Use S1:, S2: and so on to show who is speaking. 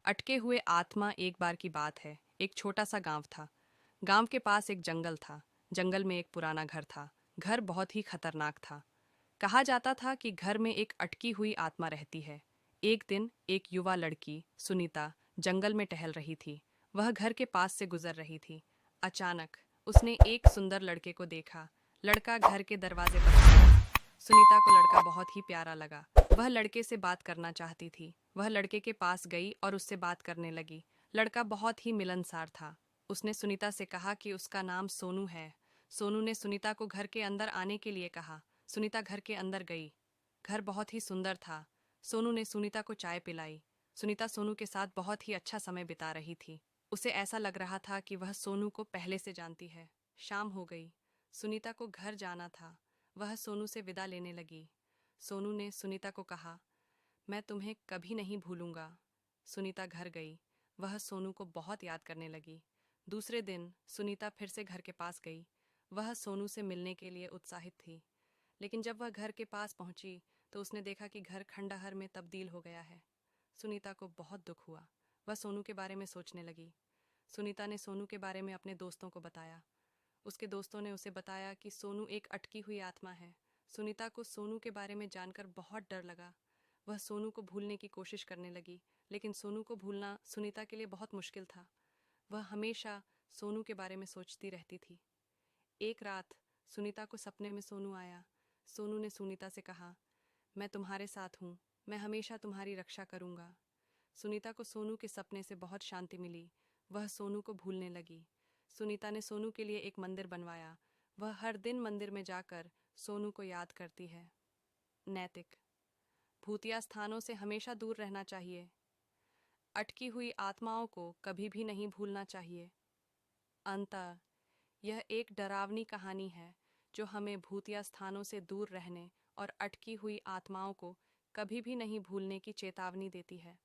S1: अटके हुए आत्मा। एक बार की बात है, एक छोटा सा गांव था। गांव के पास एक जंगल था। जंगल में एक पुराना घर था। घर बहुत ही खतरनाक था। कहा जाता था कि घर में एक अटकी हुई आत्मा रहती है। एक दिन एक युवा लड़की सुनीता जंगल में टहल रही थी। वह घर के पास से गुजर रही थी। अचानक उसने एक सुंदर लड़के को देखा। लड़का घर के दरवाजे पर खड़ा था। सुनीता को लड़का बहुत ही प्यारा लगा। वह लड़के से बात करना चाहती थी। वह लड़के के पास गई और उससे बात करने लगी। लड़का बहुत ही मिलनसार था। उसने सुनीता से कहा कि उसका नाम सोनू है। सोनू ने सुनीता को घर के अंदर आने के लिए कहा। सुनीता घर के अंदर गई। घर बहुत ही सुंदर था। सोनू ने सुनीता को चाय पिलाई। सुनीता सोनू के साथ बहुत ही अच्छा समय बिता रही थी। उसे ऐसा लग रहा था कि वह सोनू को पहले से जानती है। शाम हो गई। सुनीता को घर जाना था। वह सोनू से विदा लेने लगी। सोनू ने सुनीता को कहा, मैं तुम्हें कभी नहीं भूलूंगा। सुनीता घर गई। वह सोनू को बहुत याद करने लगी। दूसरे दिन सुनीता फिर से घर के पास गई। वह सोनू से मिलने के लिए उत्साहित थी। लेकिन जब वह घर के पास पहुंची तो उसने देखा कि घर खंडहर में तब्दील हो गया है। सुनीता को बहुत दुख हुआ। वह सोनू के बारे में सोचने लगी। सुनीता ने सोनू के बारे में अपने दोस्तों को बताया। उसके दोस्तों ने उसे बताया कि सोनू एक अटकी हुई आत्मा है। सुनीता को सोनू के बारे में जानकर बहुत डर लगा। वह सोनू को भूलने की कोशिश करने लगी, लेकिन सोनू को भूलना सुनीता के लिए बहुत मुश्किल था। वह हमेशा सोनू के बारे में सोचती रहती थी। एक रात सुनीता को सपने में सोनू आया। सोनू ने सुनीता से कहा, मैं तुम्हारे साथ हूँ। मैं हमेशा तुम्हारी रक्षा करूँगा। सुनीता को सोनू के सपने से बहुत शांति मिली। वह सोनू को भूलने लगी। सुनीता ने सोनू के लिए एक मंदिर बनवाया। वह हर दिन मंदिर में जाकर सोनू को याद करती है। नैतिक। भूतिया स्थानों से हमेशा दूर रहना चाहिए। अटकी हुई आत्माओं को कभी भी नहीं भूलना चाहिए। अंततः यह एक डरावनी कहानी है जो हमें भूतिया स्थानों से दूर रहने और अटकी हुई आत्माओं को कभी भी नहीं भूलने की चेतावनी देती है।